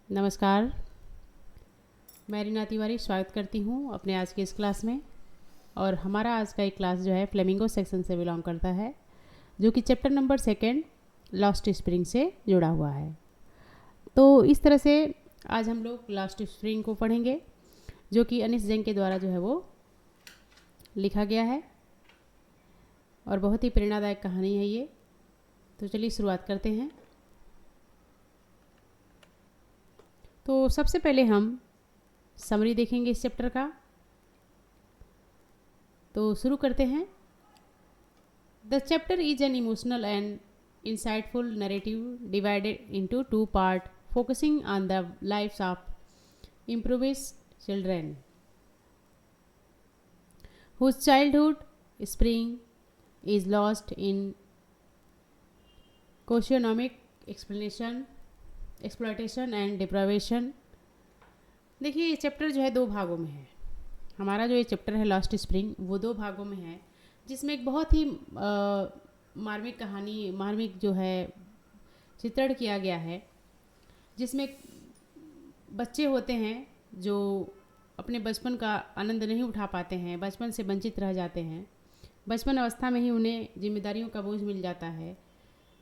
नमस्कार, मैं रीना तिवारी स्वागत करती हूँ अपने आज की इस क्लास में। और हमारा आज का एक क्लास जो है फ्लेमिंगो सेक्शन से बिलोंग करता है, जो कि चैप्टर नंबर 2 लॉस्ट स्प्रिंग से जुड़ा हुआ है। तो इस तरह से आज हम लोग लॉस्ट स्प्रिंग को पढ़ेंगे, जो कि अनिश जैन के द्वारा जो है वो लिखा गया है और बहुत ही प्रेरणादायक कहानी है ये। तो चलिए शुरुआत करते हैं। तो सबसे पहले हम समरी देखेंगे इस चैप्टर का। तो शुरू करते हैं। The chapter is an emotional and insightful narrative divided into 2 parts, focusing on the lives of impoverished children whose childhood spring is lost in socioeconomic exploitation and deprivation। देखिए ये चैप्टर जो है 2 भागों में है। हमारा जो ये चैप्टर है लॉस्ट स्प्रिंग वो 2 भागों में है, जिसमें एक बहुत ही मार्मिक कहानी, मार्मिक जो है चित्रण किया गया है, जिसमें बच्चे होते हैं जो अपने बचपन का आनंद नहीं उठा पाते हैं, बचपन से वंचित रह जाते हैं, बचपन अवस्था में ही उन्हें जिम्मेदारियों का बोझ मिल जाता है।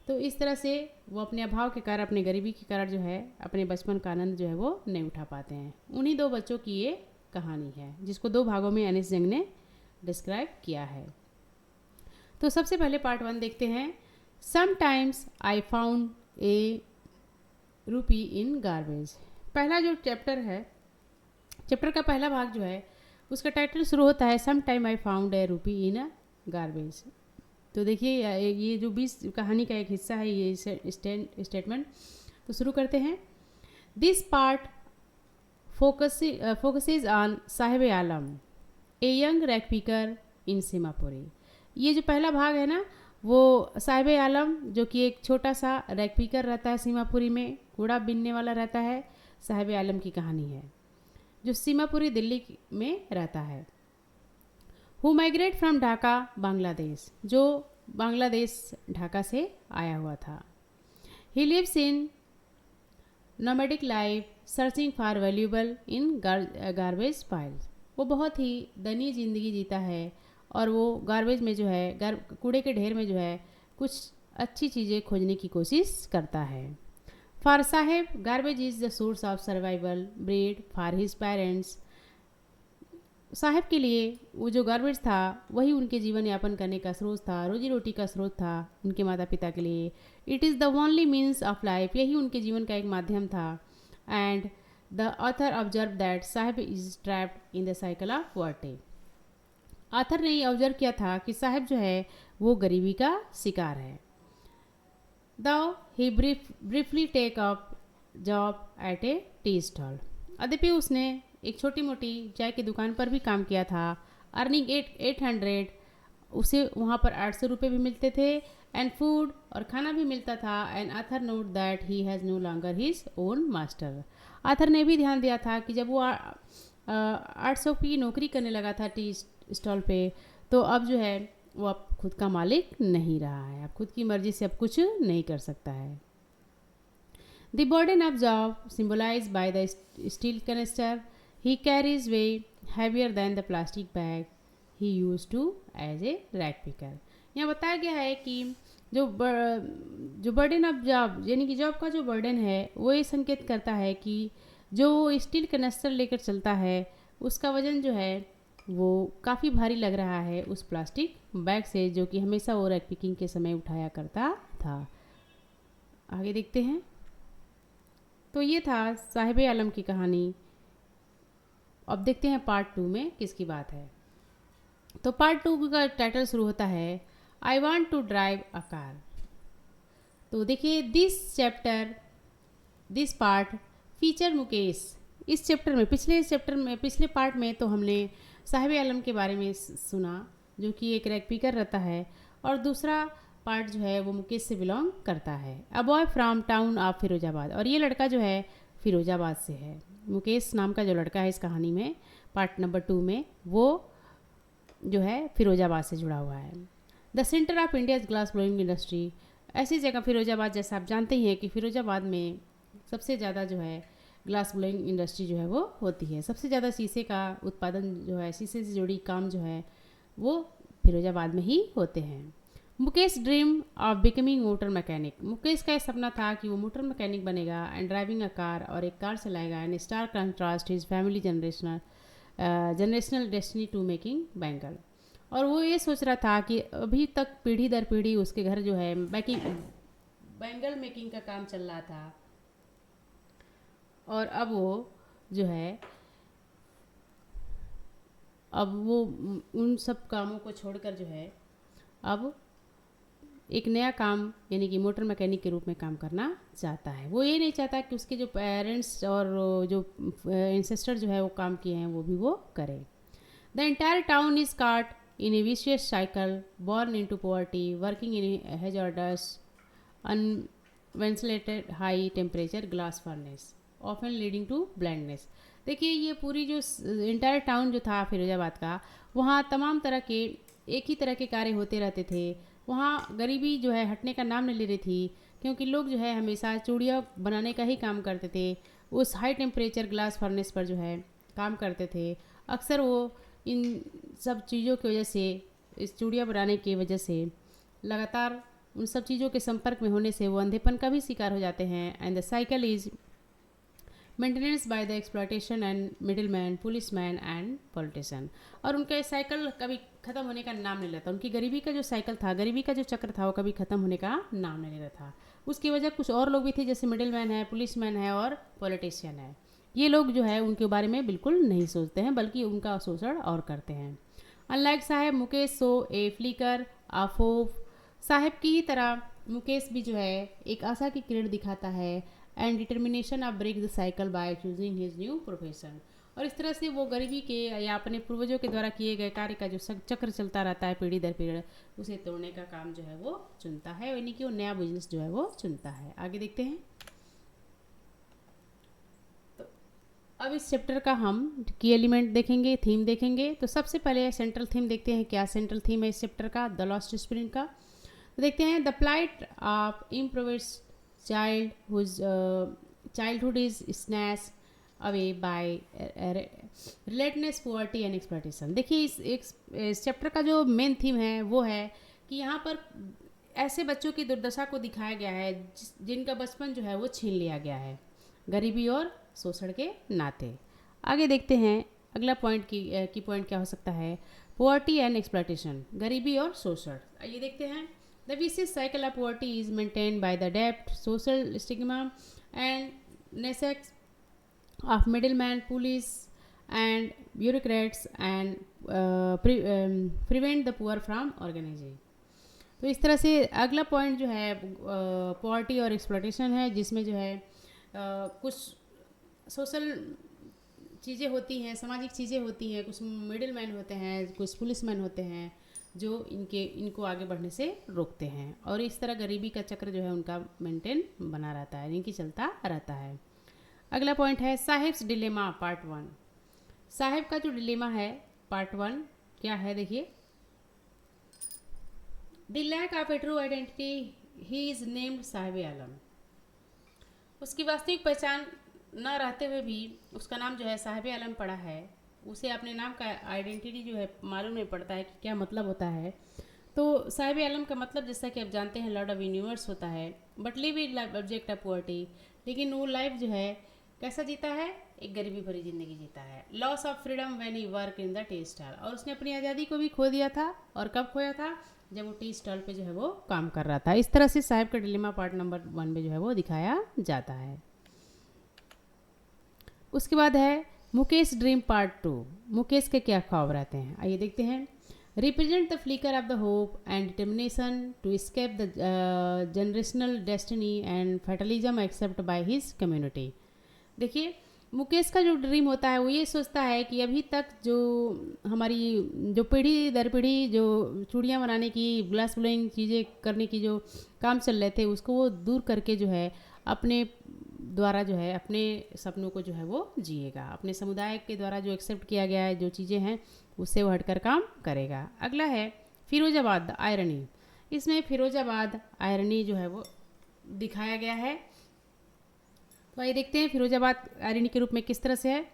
तो इस तरह से वो अपने अभाव के कारण, अपने गरीबी के कारण जो है अपने बचपन का आनंद जो है वो नहीं उठा पाते हैं। उन्हीं 2 बच्चों की ये कहानी है, जिसको 2 भागों में अनिश जंग ने डिस्क्राइब किया है। तो सबसे पहले पार्ट 1 देखते हैं। समटाइम्स आई फाउंड ए रूपी इन गार्बेज। पहला जो चैप्टर है, चैप्टर का पहला भाग जो है उसका टाइटल शुरू होता है some time I found a रूपी इन अ गार्बेज। तो देखिए ये जो 20 कहानी का एक हिस्सा है ये स्टेटमेंट। तो शुरू करते हैं। This part focuses on Sahib Alam, a young rag picker in Seemapuri. ये जो पहला भाग है ना, वो साहिब आलम जो कि एक छोटा सा रैक पिकर रहता है सीमापुरी में, कूड़ा बीनने वाला रहता है, साहिब आलम की कहानी है, जो सीमापुरी दिल्ली में रहता है। Who migrate from Dhaka Bangladesh, जो बांग्लादेश ढाका से आया हुआ था। He lives in nomadic life searching for valuable in garbage piles. वो बहुत ही दयनीय जिंदगी जीता है और वो गार्बेज में जो है, कूड़े के ढेर में जो है कुछ अच्छी चीज़ें खोजने की कोशिश करता है। For Saheb garbage is the source of survival bread for his parents. Saheb के लिए वो जो गार्बेज था वही उनके जीवन यापन करने का स्रोत था, रोजी रोटी का स्रोत था उनके माता पिता के लिए। It is the only means of life, यही उनके जीवन का एक माध्यम था। And the author observe that Saheb is trapped in the cycle of poverty. Author ने ये ऑब्जर्व किया था कि साहब जो है वो गरीबी का शिकार है। Though he briefly take up job at a tea stall. यद्यपि उसने एक छोटी मोटी चाय की दुकान पर भी काम किया था। अर्निंग 800, उसे वहाँ पर 800 रुपये भी मिलते थे, एंड फूड और खाना भी मिलता था। And author note that he has no longer his own master. Author ने भी ध्यान दिया था कि जब वो 800 की नौकरी करने लगा था टी स्टॉल पे, तो अब जो है वो अब खुद का मालिक नहीं रहा है, अब खुद की मर्जी से अब कुछ नहीं कर सकता है। The burden of job symbolise by the steel canister he carries weighs heavier than the plastic bag he use to as a rag picker. यहाँ बताया गया है कि जो बर्डन ऑफ जॉब यानी कि जॉब का जो बर्डन है वो ये संकेत करता है कि जो स्टील कैनिस्टर लेकर चलता है उसका वजन जो है वो काफ़ी भारी लग रहा है उस प्लास्टिक बैग से, जो कि हमेशा वो रैक पिकिंग के समय उठाया करता था। आगे देखते हैं। तो ये था साहिब आलम की कहानी। अब देखते हैं पार्ट 2 में किसकी बात है। तो पार्ट 2 का टाइटल शुरू होता है I want to drive a car. तो देखिए दिस पार्ट फीचर मुकेश। इस चैप्टर में पिछले पार्ट में तो हमने साहिब आलम के बारे में सुना, जो कि एक रैक पिकर रहता है, और दूसरा पार्ट जो है वो मुकेश से बिलोंग करता है। A boy from town of Firozabad, और ये लड़का जो है फिरोजाबाद से है। मुकेश नाम का जो लड़का है इस कहानी में पार्ट नंबर 2 में, वो जो है फिरोजाबाद से जुड़ा हुआ है। The centre of India's glass blowing industry. ऐसी जगह फिरोजाबाद, जैसा आप जानते ही हैं कि फिरोजाबाद में सबसे ज़्यादा जो है ग्लास ब्लोइंग इंडस्ट्री जो है वो होती है। सबसे ज़्यादा शीशे का उत्पादन जो है, शीशे से जुड़ी काम जो है वो फिरोजाबाद में ही होते हैं। Mukesh dream of becoming motor mechanic. Mukesh का ये सपना था कि वो मोटर मैकेनिक बनेगा एंड ड्राइविंग अ कार, और एक कार चलाएगा। And stark contrast his family generational destiny to making bangle. और वो ये सोच रहा था कि अभी तक पीढ़ी दर पीढ़ी उसके घर जो है बैंगल मेकिंग का काम चल रहा था, और अब वो जो है अब वो उन सब कामों को छोड़कर जो है अब एक नया काम यानी कि मोटर मैकेनिक के रूप में काम करना चाहता है। वो ये नहीं चाहता कि उसके जो पेरेंट्स और जो इंसेस्टर जो है वो काम किए हैं वो भी वो करे। The entire town is caught in a vicious cycle, born into poverty, working in a hazardous, unventilated, high temperature glass furnace, often leading to blindness। देखिए ये पूरी जो इंटायर टाउन जो था फिरोजाबाद का, वहाँ तमाम तरह के एक ही तरह के कार्य होते रहते थे। वहाँ गरीबी जो है हटने का नाम नहीं ले रही थी, क्योंकि लोग जो है हमेशा चूड़ियाँ बनाने का ही काम करते थे। उस हाई टेम्परेचर ग्लास फर्नेस पर जो है काम करते थे। अक्सर वो इन सब चीज़ों की वजह से, इस चूड़ियाँ बनाने की वजह से लगातार उन सब चीज़ों के संपर्क में होने से वो अंधेपन का भी शिकार हो जाते हैं। And the cycle is maintenance by the exploitation and middle man, police man and politician. और उनका साइकिल कभी ख़त्म होने का नाम नहीं लेता। उनकी गरीबी का जो साइकिल था, गरीबी का जो चक्र था, वो कभी ख़त्म होने का नाम नहीं ले रहा था। उसकी वजह कुछ और लोग भी थे, जैसे मिडिल मैन है, पुलिस मैन है और पॉलिटिशियन है। ये लोग जो है उनके बारे में बिल्कुल नहीं सोचते हैं, बल्कि उनका शोषण और करते हैं। Unlike Saheb Mukesh saw a flicker of hope. Saheb की ही तरह मुकेश भी जो है एक आशा की किरण दिखाता है and determination of break the cycle by choosing his new profession. और इस तरह से वो गरीबी के या अपने पूर्वजों के द्वारा किए गए कार्य का जो चक्र चलता रहता है पीढ़ी दर पीढ़ी, उसे तोड़ने का काम जो है वो चुनता है, यानी कि वो नया बिजनेस जो है वो चुनता है। आगे देखते हैं। तो अब इस चैप्टर का हम की एलिमेंट देखेंगे, थीम देखेंगे। तो सबसे पहले सेंट्रल थीम देखते हैं, क्या सेंट्रल थीम है इस चैप्टर का, द लॉस्ट स्प्रिंग का। तो देखते हैं, the plight of improvised child whose childhood is snatched away by relentless poverty and exploitation। देखिए इस चैप्टर का जो मेन थीम है वो है कि यहाँ पर ऐसे बच्चों की दुर्दशा को दिखाया गया है जिनका बचपन जो है वो छीन लिया गया है गरीबी और शोषण के नाते। आगे देखते हैं अगला पॉइंट की पॉइंट क्या हो सकता है, पोवर्टी एंड एक्सप्लॉयटेशन, गरीबी और शोषण। आइए देखते हैं। The vicious cycle of poverty is maintained by the debt, social stigma, and necessities of middlemen, police, and bureaucrats, and prevent the poor from organizing। तो इस तरह से अगला पॉइंट जो है पॉवर्टी और एक्सप्लॉयटेशन है, जिसमें जो है कुछ सोशल चीज़ें होती हैं, सामाजिक चीज़ें होती हैं, कुछ मिडिल मैन होते हैं, कुछ पुलिस मैन होते हैं जो इनको आगे बढ़ने से रोकते हैं, और इस तरह गरीबी का चक्र जो है उनका मेंटेन बना रहता है, इनकी चलता रहता है। अगला पॉइंट है साहिब्स डिलेमा पार्ट 1। साहिब का जो डिलेमा है पार्ट 1 क्या है, देखिए। The lack of a true identity he is named Sahib Alam. उसकी वास्तविक पहचान न रहते हुए भी उसका नाम जो है साहिब आलम पड़ा है। उसे अपने नाम का आइडेंटिटी जो है मालूम नहीं पड़ता है कि क्या मतलब होता है। तो साहिब आलम का मतलब जैसा कि आप जानते हैं लॉर्ड ऑफ यूनिवर्स होता है, but live in life object of poverty. लेकिन वो लाइफ जो है कैसा जीता है, एक गरीबी भरी जिंदगी जीता है। Loss of freedom when he work in the tea stall. और उसने अपनी आज़ादी को भी खो दिया था, और कब खोया था, जब वो टी स्टॉल पे जो है वो काम कर रहा था। इस तरह से साहिब का डिलेमा पार्ट नंबर 1 में जो है वो दिखाया जाता है। उसके बाद है मुकेश ड्रीम पार्ट 2। मुकेश के क्या ख्वाब रहते हैं, आइए देखते हैं। Represent the flicker of the hope and determination to escape the generational destiny and fatalism accept by his community. देखिए मुकेश का जो ड्रीम होता है वो ये सोचता है कि अभी तक जो हमारी जो पीढ़ी दर पीढ़ी जो चूड़ियाँ बनाने की, ग्लास ब्लोइंग चीज़ें करने की जो काम चल रहे थे, उसको वो दूर करके जो है अपने द्वारा जो है अपने सपनों को जो है वो जिएगा। अपने समुदाय के द्वारा जो एक्सेप्ट किया गया है जो चीज़ें हैं उससे वो हटकर काम करेगा। अगला है फिरोजाबाद आयरनी। इसमें फिरोजाबाद आयरनी जो है वो दिखाया गया है। तो आइए देखते हैं फिरोजाबाद आयरनी के रूप में किस तरह से है।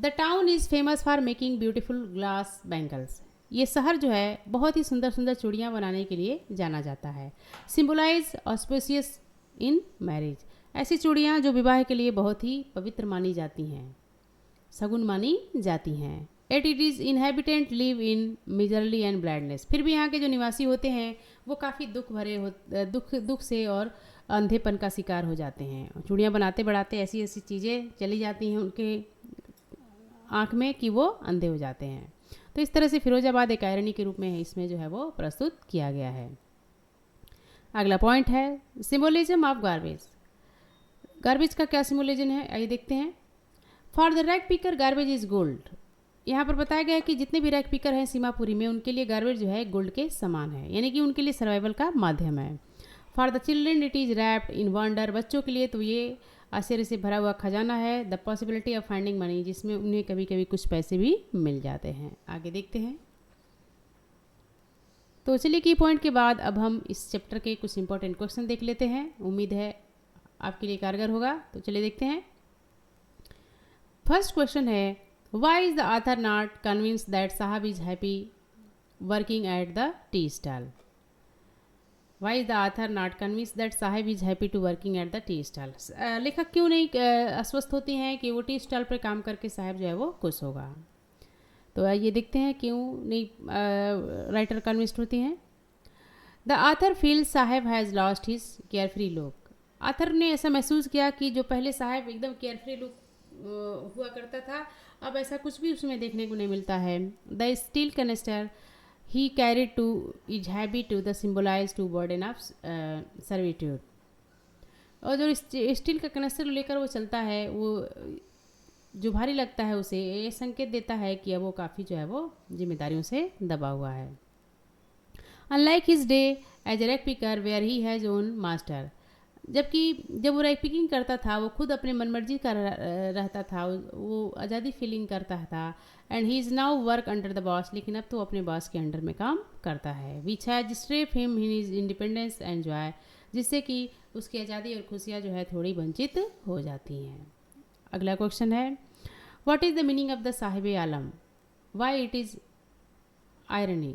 The town is famous for making beautiful glass bangles. ये शहर जो है बहुत ही सुंदर सुंदर चूड़ियाँ बनाने के लिए जाना जाता है। Symbolize auspicious in marriage. ऐसी चूड़ियाँ जो विवाह के लिए बहुत ही पवित्र मानी जाती हैं, सगुन मानी जाती हैं। At it is inhabitant live in miserly and blandness. फिर भी यहाँ के जो निवासी होते हैं वो काफ़ी दुख से और अंधेपन का शिकार हो जाते हैं। चूड़ियाँ बनाते बढ़ाते ऐसी ऐसी चीज़ें चली जाती हैं उनके आँख में कि वो अंधे हो जाते हैं। तो इस तरह से फिरोजाबाद एक आयरनी के रूप में इसमें जो है वो प्रस्तुत किया गया है। अगला पॉइंट है सिम्बोलिज्म ऑफ गार्बेज। गार्बेज का क्या सिम्बोलिज्म है, आइए देखते हैं। For the rack picker garbage is gold. यहाँ पर बताया गया है कि जितने भी रैक पिकर हैं सीमापुरी में उनके लिए गार्बेज जो है गोल्ड के समान है, यानी कि उनके लिए सर्वाइवल का माध्यम है। For the children it is wrapped in wonder. बच्चों के लिए तो ये आश्चर्य से भरा हुआ खजाना है। The possibility of finding money, जिसमें उन्हें कभी कभी कुछ पैसे भी मिल जाते हैं। आगे देखते हैं। तो चलिए की पॉइंट के बाद अब हम इस चैप्टर के कुछ इंपॉर्टेंट क्वेश्चन देख लेते हैं, उम्मीद है आपके लिए कारगर होगा। तो चलिए देखते हैं। फर्स्ट क्वेश्चन है, why is the author not convince that Sahab is happy working at the tea stall. Why is the author not convince that Sahab is happy to working at the tea stall. लेखक क्यों नहीं आश्वस्त होती हैं कि वो tea stall पर काम करके साहब जो है वो खुश होगा। तो ये देखते हैं क्यों नहीं राइटर कन्विंस्ड होती हैं। द ऑथर फील्स साहब has lost his carefree look. Author ने ऐसा महसूस किया कि जो पहले साहब एकदम केयरफ्री लुक हुआ करता था, अब ऐसा कुछ भी उसमें देखने को नहीं मिलता है। The steel canister he carried to is heavy to the symbolise to burden of servitude. और जो स्टील का कैनिस्टर लेकर वो चलता है, वो जो भारी लगता है उसे ये संकेत देता है कि अब वो काफ़ी जो है वो जिम्मेदारियों से दबा हुआ है। Unlike his day as a rag picker where he has own master. जबकि जब वो रैक पिकिंग करता था वो खुद अपने मनमर्जी का रहता था, वो आज़ादी फीलिंग करता था। And he is now work under the boss. लेकिन अब तो अपने बॉस के अंडर में काम करता है। Which has strip him his independence and joy. जिससे कि उसकी आज़ादी और खुशियाँ जो है थोड़ी वंचित हो जाती हैं। अगला क्वेश्चन है, what is the meaning of the Sahib Alam, why it is irony.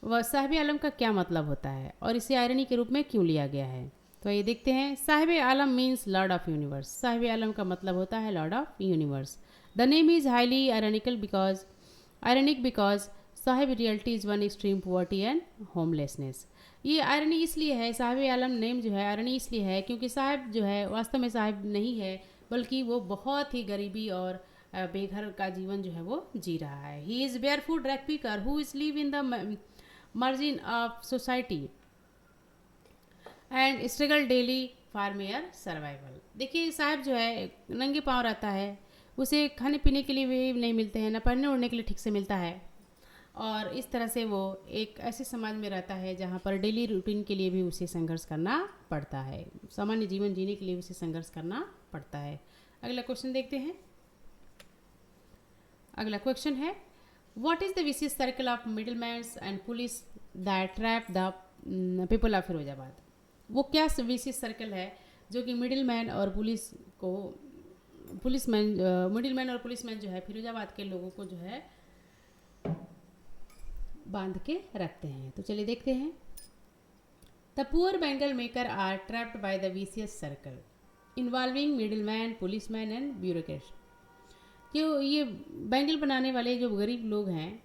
वह साहिब आलम का क्या मतलब होता है और इसे आयरनी के रूप में क्यों लिया गया है। तो ये देखते हैं। Sahib Alam means lord of universe. Sahib Alam का मतलब होता है lord of universe. The name is highly ironic because Sahib reality is one extreme poverty and homelessness. ये आयरनी इसलिए है, साहिब आलम नेम जो है आयरनी इसलिए है क्योंकि साहिब जो है वास्तव में साहिब नहीं है, बल्कि वो बहुत ही गरीबी और बेघर का जीवन जो है वो जी रहा है। He is barefoot rack picker who is live in the margin of society and struggle daily for mayor survival. देखिए साहब जो है नंगे पाँव रहता है, उसे खाने पीने के लिए भी नहीं मिलते हैं, न पढ़ने उड़ने के लिए ठीक से मिलता है। और इस तरह से वो एक ऐसे समाज में रहता है जहाँ पर डेली रूटीन के लिए भी उसे संघर्ष करना पड़ता है, सामान्य जीवन जीने के लिए उसे संघर्ष करना पड़ता है। अगला क्वेश्चन देखते हैं। अगला क्वेश्चन है, what is the vicious circle of middlemans and police that trap the people of Firozabad. वो क्या विशियस सर्कल है जो कि मिडिलमैन और पुलिसमैन जो है फिरोजाबाद के लोगों को जो है बांध के रखते हैं। तो चलिए देखते हैं। The poor bangle maker are trapped by the vicious circle involving middleman, policeman and bureaucrat. जो ये बैंगल बनाने वाले जो गरीब लोग हैं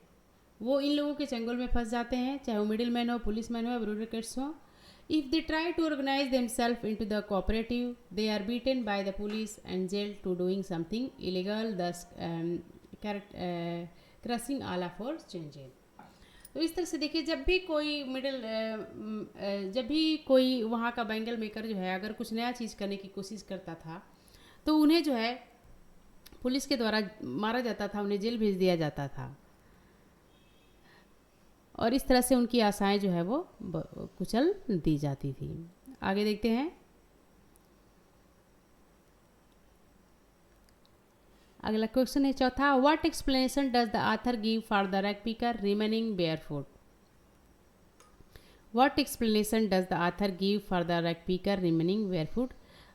वो इन लोगों के चंगुल में फंस जाते हैं, चाहे वो मिडिलमैन हो, पुलिसमैन हो या ब्यूरोक्रेट्स हो। If they try to organize themselves into the cooperative, they are beaten by the police and jailed to doing something illegal, thus crushing all efforts changes। तो इस तरह से देखिए, जब भी कोई वहाँ का बैंगल मेकर जो है अगर कुछ नया चीज़ करने की कोशिश करता था तो उन्हें जो है पुलिस के द्वारा मारा जाता था, उन्हें जेल भेज दिया जाता था और इस तरह से उनकी आशाएं जो है वो कुचल दी जाती थी। आगे देखते हैं। अगला क्वेश्चन है चौथा, what explanation does the author give for the rack picker remaining barefoot. What explanation does the author give for the rack picker remaining barefoot.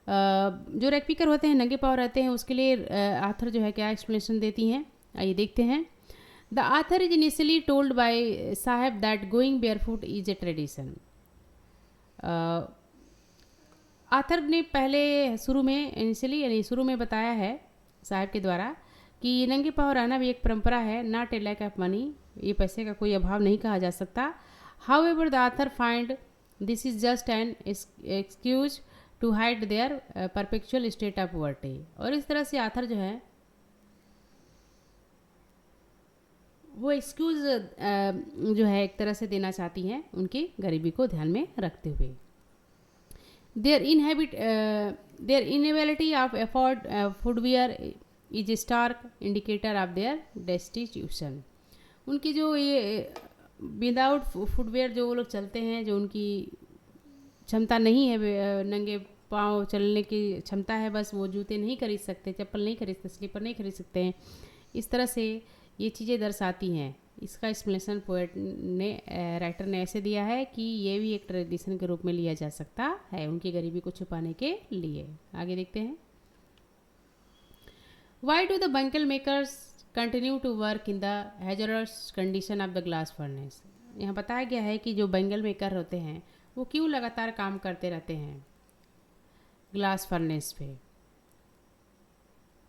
जो रैकपिकर होते हैं नंगे पाँव रहते हैं, उसके लिए आथर जो है क्या एक्सप्लेनेशन देती हैं, आइए देखते हैं। The author is initially told by Sahab that going barefoot is a tradition. Author ने पहले शुरू में इनिशियली यानी शुरू में बताया है साहब के द्वारा कि नंगे पाँव रहना भी एक परंपरा है, not a lack of money, ये पैसे का कोई अभाव नहीं कहा जा सकता। However the author find this is just an excuse to hide their perpetual state of poverty. और इस तरह से आथर जो है वो एक्सक्यूज जो है एक तरह से देना चाहती हैं उनकी गरीबी को ध्यान में रखते हुए। Their inability of afford footwear is stark indicator of their destitution. उनकी जो ये विदाउट फुटवेयर जो वो लोग चलते हैं, जो उनकी क्षमता नहीं है, नंगे पाँव चलने की क्षमता है, बस वो जूते नहीं खरीद सकते, चप्पल नहीं खरीद सकते, स्लीपर नहीं खरीद सकते हैं, इस तरह से ये चीज़ें दर्शाती हैं। इसका एक्सप्लेनेशन पोएट ने राइटर ने ऐसे दिया है कि ये भी एक ट्रेडिशन के रूप में लिया जा सकता है उनकी गरीबी को छुपाने के लिए। आगे देखते हैं। Why do the bangle makers continue to work in the hazardous condition of the glass furnace. यहाँ बताया गया है कि जो बंगल मेकर होते हैं वो क्यों लगातार काम करते रहते हैं ग्लास फर्नेस पे।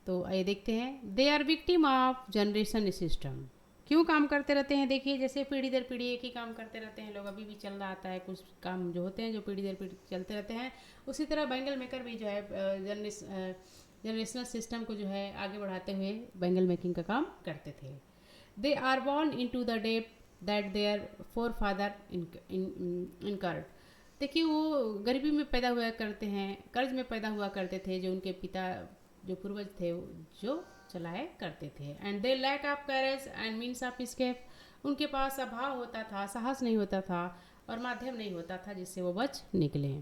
तो ये देखते हैं। They are victim of generation system. क्यों काम करते रहते हैं? देखिए जैसे पीढ़ी दर पीढ़ी एक ही काम करते रहते हैं लोग, अभी भी चल रहा आता है कुछ काम जो होते हैं जो पीढ़ी दर पीढ़ी चलते रहते हैं, उसी तरह बैंगल मेकर भी जो है जनरेशनल सिस्टम को जो है आगे बढ़ाते हुए बैंगल मेकिंग का काम करते थे। They are born into the debt that their forefather incurred. देखिए वो गरीबी में पैदा हुआ करते हैं, कर्ज में पैदा हुआ करते थे, जो उनके पिता जो पूर्वज थे जो चलाए करते थे। And they lack of courage and means of escape. उनके पास अभाव होता था, साहस नहीं होता था और माध्यम नहीं होता था जिससे वो बच निकले।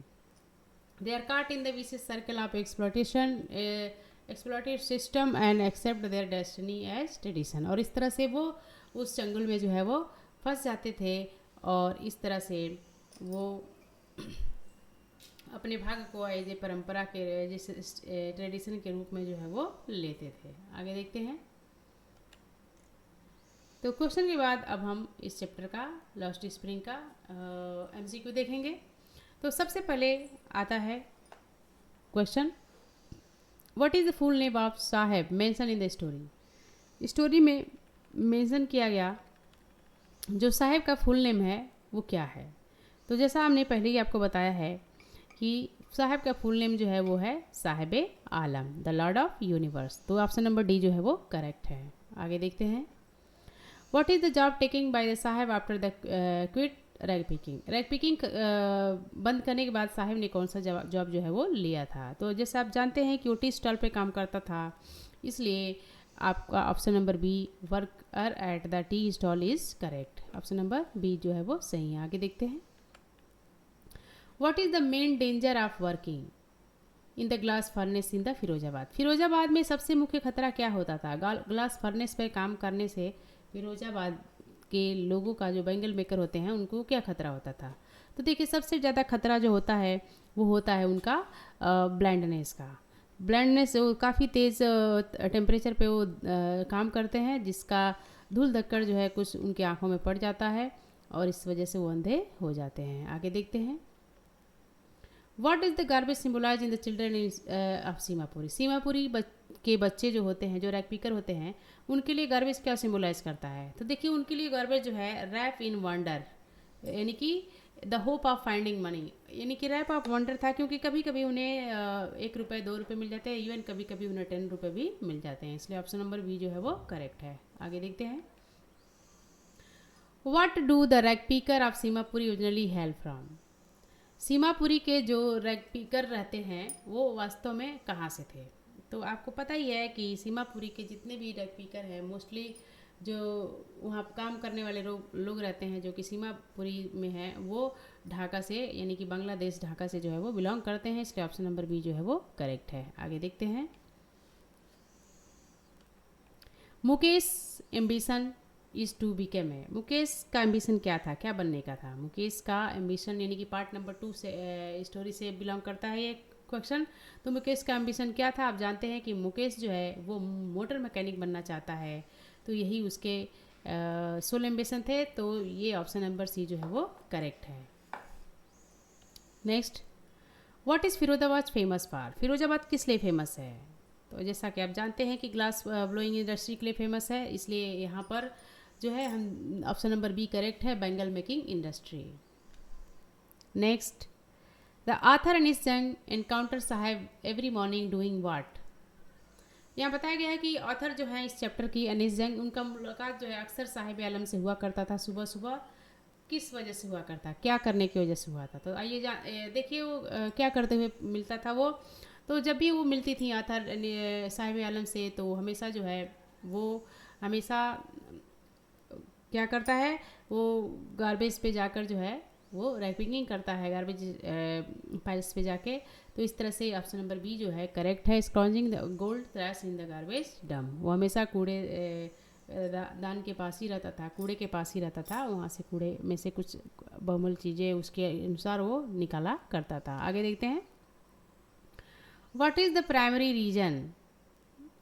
They are caught in the vicious circle of exploited system and accept their destiny as tradition. और इस तरह से वो उस चंगुल में जो है वो फंस जाते थे और इस तरह से वो अपने भाग को एज ए परंपरा के जैसे ट्रेडिशन के रूप में जो है वो लेते थे। आगे देखते हैं। तो क्वेश्चन के बाद अब हम इस चैप्टर का लास्ट स्प्रिंग का एमसीक्यू देखेंगे। तो सबसे पहले आता है question, what is the full name of Saheb mention in the story. Story में मेंशन किया गया जो साहेब का फुल नेम है वो क्या है। तो जैसा हमने पहले ही आपको बताया है कि साहब का फुल नेम जो है वो है Sahib Alam, the lord of universe. तो ऑप्शन नंबर डी जो है वो करेक्ट है। आगे देखते हैं। What is the job taking by the Sahab after the quit rag picking. Rag picking बंद करने के बाद साहब ने कौन सा जॉब जो है वो लिया था। तो जैसे आप जानते हैं कि वो टी स्टॉल पे काम करता था, इसलिए आपका option number B worker at the tea stall is correct. Option number B जो है वो सही है। आगे देखते हैं। What is the main danger of working in the glass furnace in the Firozabad. Firozabad में सबसे मुख्य खतरा क्या होता था? ग्लास फर्नेस पर काम करने से फिरोजाबाद के लोगों का जो बैंगल मेकर होते हैं उनको क्या खतरा होता था? तो देखिए सबसे ज़्यादा खतरा जो होता है वो होता है उनका ब्लाइंडनेस का। ब्लाइंडनेस वो काफ़ी तेज़ टेम्परेचर पे वो काम करते हैं, जिसका धूल धक्कड़ जो है कुछ उनकी आँखों में पड़ जाता है और इस वजह से वो अंधे हो जाते हैं। आगे देखते हैं। What is the garbage symbolized in the children of Seemapuri. Seemapuri के बच्चे जो होते हैं, जो रैग पिकर होते हैं, उनके लिए गार्बेज क्या सिम्बोलाइज करता है? तो देखिए उनके लिए गार्बेज जो है रैप इन वंडर, यानी कि the hope of finding money, यानी कि रैप ऑफ वंडर था, क्योंकि कभी कभी उन्हें 1 रुपये 2 रुपये मिल जाते हैं, इवन कभी कभी उन्हें 10 रुपये भी मिल जाते हैं, इसलिए ऑप्शन नंबर बी जो है वो करेक्ट है। आगे देखते हैं। What do the rag picker of Seemapuri originally hello from. Seemapuri के जो रैग पिकर रहते हैं वो वास्तव में कहाँ से थे? तो आपको पता ही है कि सीमापुरी के जितने भी रैग पिकर हैं मोस्टली जो वहाँ काम करने वाले लोग रहते हैं जो कि सीमापुरी में हैं, वो ढाका से यानी कि बांग्लादेश ढाका से जो है वो बिलोंग करते हैं, इसलिए ऑप्शन नंबर बी जो है वो करेक्ट है। आगे देखते हैं। Mukesh ambition is to become है। मुकेश का एम्बिशन क्या था, क्या बनने का था? मुकेश का एम्बिशन यानी कि पार्ट नंबर 2 से स्टोरी से बिलोंग करता है। एक क्वेश्चन, तो मुकेश का एम्बिशन क्या था? आप जानते हैं कि मुकेश जो है वो मोटर मैकेनिक बनना चाहता है, तो यही उसके सोल एम्बिशन थे। तो ये ऑप्शन नंबर सी जो है वो करेक्ट है। Next, what is Firozabad famous for? Firozabad किस लिए फेमस है? तो जैसा कि आप जानते हैं कि ग्लास ब्लोइंग इंडस्ट्री के लिए फेमस है, इसलिए यहाँ पर जो है हम ऑप्शन नंबर बी करेक्ट है, bangle making industry. Next, the author Anees Jung encounter Saheb every morning doing what? यहाँ बताया गया है कि ऑथर जो है इस चैप्टर की अनीस जंग, उनका मुलाकात जो है अक्सर साहिब आलम से हुआ करता था सुबह सुबह। किस वजह से हुआ करता, क्या करने की वजह से हुआ था? तो आइए देखिए वो क्या करते हुए मिलता था वो। तो जब भी वो मिलती थी आथर साहिब आलम से, तो हमेशा जो है वो हमेशा क्या करता है, वो गार्बेज पे जाकर जो है वो रैपिंग करता है, गार्बेज पाइल्स पे जाके। तो इस तरह से ऑप्शन नंबर बी जो है करेक्ट है, scrounging the gold trash in the garbage dump. वो हमेशा कूड़े दान के पास ही रहता था, कूड़े के पास ही रहता था, वहाँ से कूड़े में से कुछ बहुमूल्य चीज़ें उसके अनुसार वो निकाला करता था। आगे देखते हैं, what is the primary reason?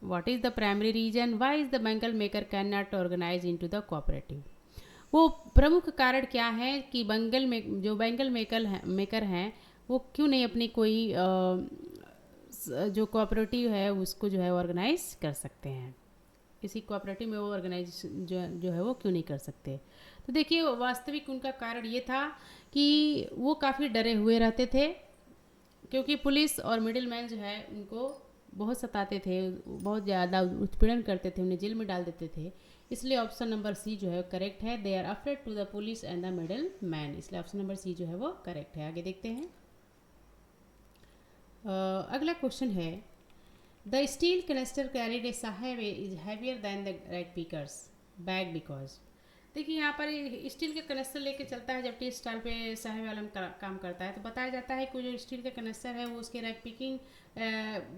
What is the primary reason why is the bangle maker can not organise into the cooperative? वो प्रमुख कारण क्या है कि जो बैंगल मेकर हैं वो क्यों नहीं अपनी कोई जो कोऑपरेटिव है उसको जो है ऑर्गेनाइज कर सकते हैं? किसी कोऑपरेटिव में वो ऑर्गेनाइज जो है वो क्यों नहीं कर सकते? तो देखिए वास्तविक उनका कारण ये था कि वो काफ़ी डरे हुए रहते थे, क्योंकि पुलिस और मिडिल मैन जो है उनको बहुत सताते थे, बहुत ज़्यादा उत्पीड़न करते थे, उन्हें जेल में डाल देते थे। इसलिए ऑप्शन नंबर सी जो है करेक्ट है, they are afraid to the police and the middle man. इसलिए ऑप्शन नंबर सी जो है वो करेक्ट है। आगे देखते हैं, अगला क्वेश्चन है, the steel canister carried a Saheb is heavier than the rag pickers bag because? देखिए यहाँ पर स्टील का कनेस्टर लेके चलता है जब टी स्टाइल पे साहेब आलम काम करता है, तो बताया जाता है कि जो स्टील का कनेस्टर है वो उसके रैक पिकिंग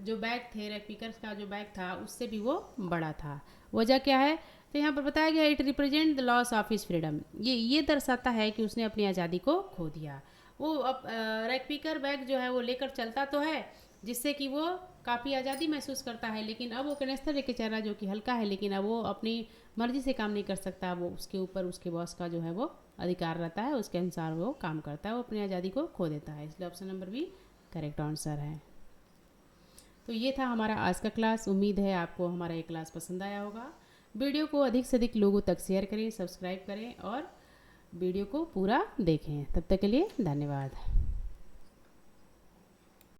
जो बैग थे, रैक पिकर्स का जो बैग था उससे भी वो बड़ा था। वजह क्या है? तो यहाँ पर बताया गया, it represent the loss of his freedom. ये दर्शाता है कि उसने अपनी आज़ादी को खो दिया। वो अब रैक पिकर बैग जो है वो लेकर चलता तो है, जिससे कि वो काफ़ी आज़ादी महसूस करता है, लेकिन अब वो कनेस्टर लेके चल रहा है जो कि हल्का है, लेकिन अब वो अपनी मर्जी से काम नहीं कर सकता। वो उसके ऊपर उसके बॉस का जो है वो अधिकार रहता है, उसके अनुसार वो काम करता है, वो अपनी आज़ादी को खो देता है। इसलिए option number B correct answer है। तो ये था हमारा आज का क्लास। उम्मीद है आपको हमारा ये क्लास पसंद आया होगा। वीडियो को अधिक से अधिक लोगों तक शेयर करें, सब्सक्राइब करें और वीडियो को पूरा देखें। तब तक के लिए धन्यवाद।